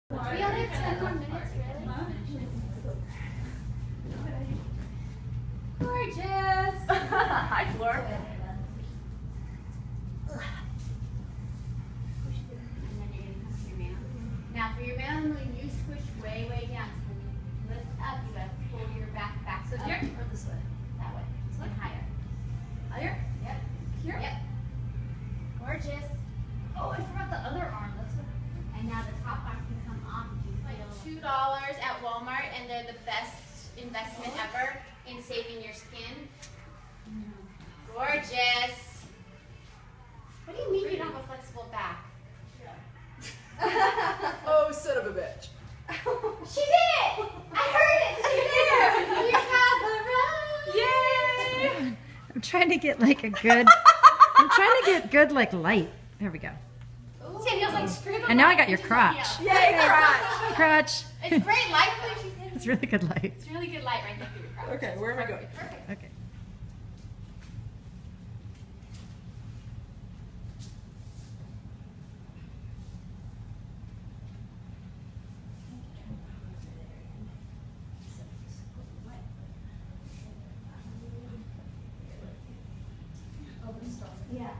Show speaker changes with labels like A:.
A: We only have 10 more minutes, really? Gorgeous!
B: Hi, Floor.
A: Now for your man, when you squish way, way down, so when you lift up, you gotta pull your back
B: So
A: up.
B: here or this way?
A: That way. And higher.
B: Higher?
A: Yep.
B: Here?
A: Yep. Gorgeous.
B: Oh, I forgot the other arm. That's what.
A: And now the top arm can come off if you feel. $2 at Walmart, and they're the best investment ever in saving your skin. Gorgeous. What do you mean you don't have a flexible back?
B: Oh, son of a bitch.
A: She did it! I heard it! She's there! You have the run!
C: Yay! I'm trying to get like a good, I'm trying to get good like light. There we go.
A: Danielle's like, screw the
C: And now I
A: light,
C: got your
A: just
C: crotch.
A: look
B: Yay,
A: it up.
B: crotch.
C: Crotch.
A: It's great light though, she's hitting.
C: It's really good light.
A: It's really good light right there for your crotch.
B: Okay, where am I going?
A: Perfect.
C: Okay.
A: Yeah.